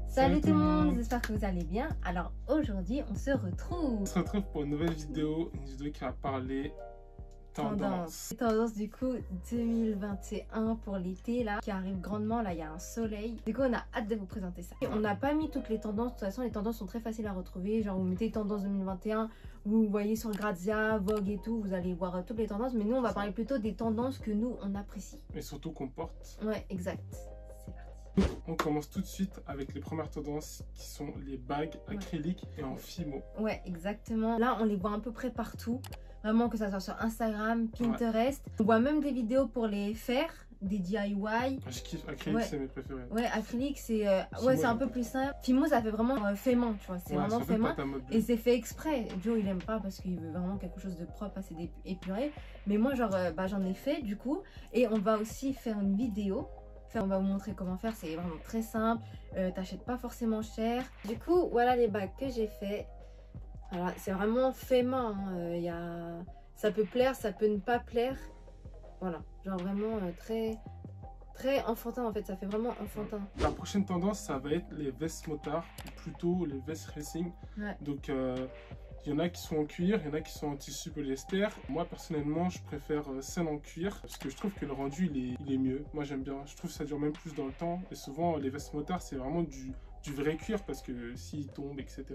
Salut tout le monde, j'espère que vous allez bien. Alors aujourd'hui on se retrouve. On se retrouve pour une nouvelle vidéo, qui va parler tendance. Tendance du coup 2021 pour l'été là, qui arrive grandement, là il y a un soleil. Du coup on a hâte de vous présenter ça. Et on n'a pas mis toutes les tendances, de toute façon les tendances sont très faciles à retrouver. Genre vous mettez tendance 2021, vous voyez sur Grazia, Vogue et tout, vous allez voir toutes les tendances. Mais nous on va parler plutôt des tendances que nous on apprécie. Et surtout qu'on porte. Ouais, exact. On commence tout de suite avec les premières tendances qui sont les bagues acryliques et en fimo. Ouais, exactement. Là, on les voit à peu près partout. Vraiment, que ça soit sur Instagram, Pinterest. On voit même des vidéos pour les faire, des DIY. Je kiffe acrylique, c'est mes préférés. Ouais, acrylique, c'est c'est un peu plus simple. Fimo, ça fait vraiment fait main, tu vois. C'est vraiment fait main. Et c'est fait exprès. Joe, il aime pas parce qu'il veut vraiment quelque chose de propre, assez épuré. Mais moi, genre, j'en ai fait du coup. Et on va aussi faire une vidéo. On va vous montrer comment faire, c'est vraiment très simple, t'achètes pas forcément cher. Du coup, voilà les bagues que j'ai fait. Voilà, c'est vraiment fait main, hein. Ça peut plaire, ça peut ne pas plaire. Voilà, genre vraiment très enfantin en fait, ça fait vraiment enfantin. La prochaine tendance, ça va être les vestes motards, ou plutôt les vestes racing. Ouais. Donc il y en a qui sont en cuir, il y en a qui sont en tissu polyester. Moi personnellement je préfère celle en cuir parce que je trouve que le rendu il est mieux. Moi j'aime bien, je trouve que ça dure même plus dans le temps. Et souvent les vestes motards c'est vraiment du vrai cuir parce que s'il tombe etc,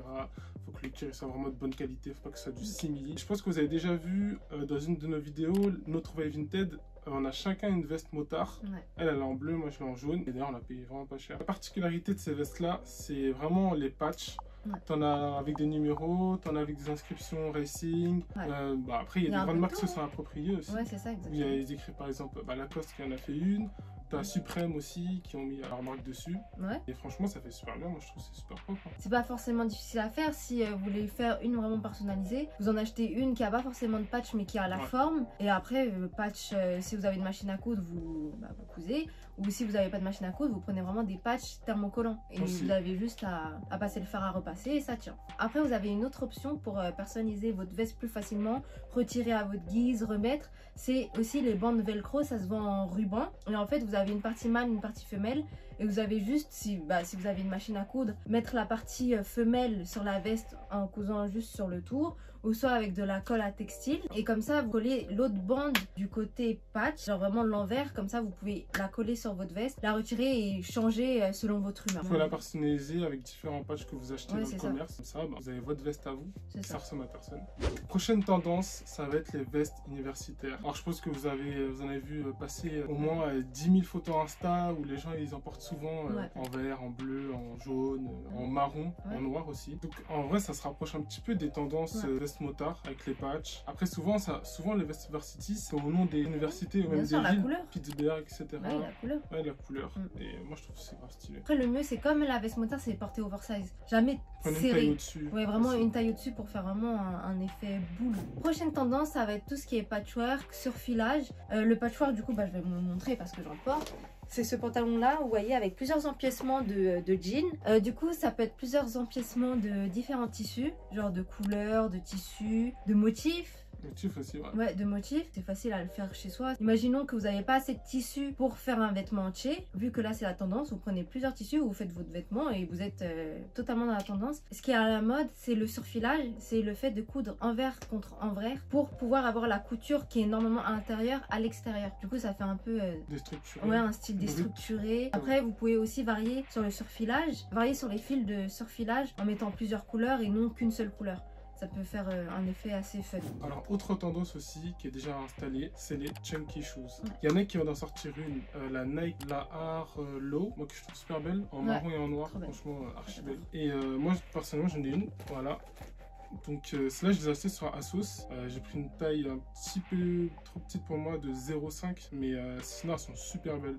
faut que le cuir soit vraiment de bonne qualité, faut pas que ce soit du simili. Je pense que vous avez déjà vu dans une de nos vidéos, notre Way Vinted, on a chacun une veste motard. Ouais. Elle est en bleu, moi je l'ai en jaune. Et d'ailleurs on l'a payé vraiment pas cher. La particularité de ces vestes là, c'est vraiment les patchs. Ouais. T'en as avec des numéros, t'en as avec des inscriptions racing. Ouais. Après, il y a des grandes marques qui se sont appropriées aussi. Ouais, c'est ça, exactement. Il y a des écrits, par exemple, Lacoste qui en a fait une. T'as Supreme aussi qui ont mis leur marque dessus. Ouais. Et franchement, ça fait super bien. Moi, je trouve que c'est super propre. Hein. C'est pas forcément difficile à faire. Si vous voulez faire une vraiment personnalisée, vous en achetez une qui a pas forcément de patch mais qui a la forme. Et après, patch, si vous avez une machine à coudre, vous cousez. Ou si vous n'avez pas de machine à coudre, vous prenez vraiment des patchs thermocollants. Et vous avez juste à passer le fer à repasser et ça tient. Après, vous avez une autre option pour personnaliser votre veste plus facilement, retirer à votre guise, remettre. C'est aussi les bandes velcro, ça se vend en ruban. Et en fait, vous avez une partie mâle, une partie femelle. Et vous avez juste, si vous avez une machine à coudre, mettre la partie femelle sur la veste en cousant juste sur le tour. Ou soit avec de la colle à textile. Et comme ça, vous collez l'autre bande du côté patch, genre vraiment l'envers. Comme ça, vous pouvez la coller sur votre veste, la retirer et changer selon votre humeur. Il faut la personnaliser avec différents patchs que vous achetez dans le commerce. Comme ça, vous avez votre veste à vous. Ça ressemble à personne. Prochaine tendance, ça va être les vestes universitaires. Alors, je pense que vous en avez vu passer au moins 10 000 photos Insta où les gens, ils en portent souvent en vert, en bleu, en jaune, en marron, en noir aussi. Donc, en vrai, ça se rapproche un petit peu des tendances vestes motards avec les patchs. Après, souvent les vestes varsity, c'est au nom des universités ou même des villes. Pittsburgh, etc. Ouais, la couleur. Ouais, la couleur. Et moi, je trouve que c'est grave stylé. Après, le mieux, c'est comme la veste motard, c'est porter oversize. Jamais serré. Une taille au-dessus. Ouais, vraiment une taille au-dessus pour faire vraiment un effet boule. Prochaine tendance, ça va être tout ce qui est patchwork, surfilage. Le patchwork, du coup, je vais vous le montrer parce que j'en porte. C'est ce pantalon là, vous voyez, avec plusieurs empiècements de jeans. Du coup, ça peut être plusieurs empiècements de différents tissus, genre de couleurs, de tissus, de motifs. Motifs aussi, ouais. Ouais, de motifs. C'est facile à le faire chez soi. Imaginons que vous n'avez pas assez de tissu pour faire un vêtement entier. Vu que là, c'est la tendance, vous prenez plusieurs tissus, vous faites votre vêtement et vous êtes totalement dans la tendance. Ce qui est à la mode, c'est le surfilage. C'est le fait de coudre envers contre envers pour pouvoir avoir la couture qui est normalement à l'intérieur à l'extérieur. Du coup, ça fait un peu... déstructuré. Ouais, un style déstructuré. Après, vous pouvez aussi varier sur le surfilage. Varier sur les fils de surfilage en mettant plusieurs couleurs et non qu'une seule couleur. Ça peut faire un effet assez fun. Alors, autre tendance aussi qui est déjà installée, c'est les chunky shoes. Il y en a qui vont en sortir une, la Nike La Art Low, moi que je trouve super belle, en marron et en noir, franchement archi belle. Et moi personnellement j'en ai une, voilà. Donc celle-là je les ai achetées sur Asos. J'ai pris une taille un petit peu trop petite pour moi de 0,5, mais sinon elles sont super belles.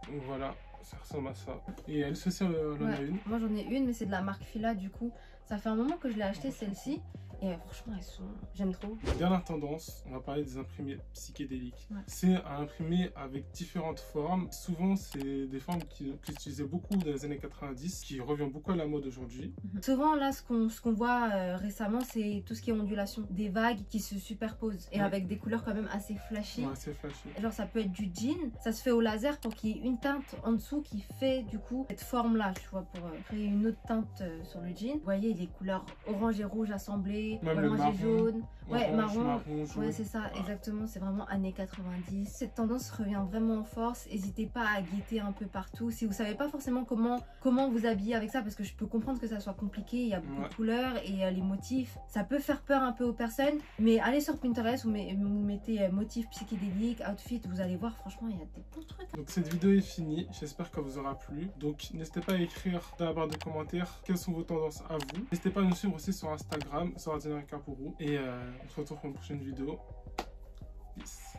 Donc voilà. Ça ressemble à ça. Et elle aussi, elle en a une. Moi j'en ai une, mais c'est de la marque Fila du coup. Ça fait un moment que je l'ai acheté celle-ci. Et franchement, elles sont... J'aime trop. La dernière tendance, on va parler des imprimés psychédéliques. Ouais. C'est un imprimé avec différentes formes. Souvent, c'est des formes qui s'utilisaient beaucoup dans les années 90, qui revient beaucoup à la mode aujourd'hui. Souvent, là, ce qu'on voit récemment, c'est tout ce qui est ondulation. Des vagues qui se superposent et avec des couleurs quand même assez flashy. Ouais, assez flashy. Genre, ça peut être du jean. Ça se fait au laser pour qu'il y ait une teinte en dessous qui fait du coup cette forme-là, tu vois, pour créer une autre teinte sur le jean. Vous voyez, les couleurs orange et rouge assemblées, même orange le marron, et jaune. Ouais, orange, marron. jaune. Ouais, c'est ça, exactement. C'est vraiment années 90. Cette tendance revient vraiment en force. N'hésitez pas à guetter un peu partout. Si vous savez pas forcément comment vous habiller avec ça, parce que je peux comprendre que ça soit compliqué, il y a beaucoup de couleurs et les motifs, ça peut faire peur un peu aux personnes. Mais allez sur Pinterest, vous mettez motifs psychédéliques, outfit, vous allez voir, franchement, il y a des bons trucs. Donc cette vidéo est finie, j'espère qu'elle vous aura plu. Donc n'hésitez pas à écrire dans la barre de commentaires quelles sont vos tendances à vous. N'hésitez pas à nous suivre aussi sur Instagram, sur Ordinaire Capuru. Et on se retrouve pour une prochaine vidéo. Peace.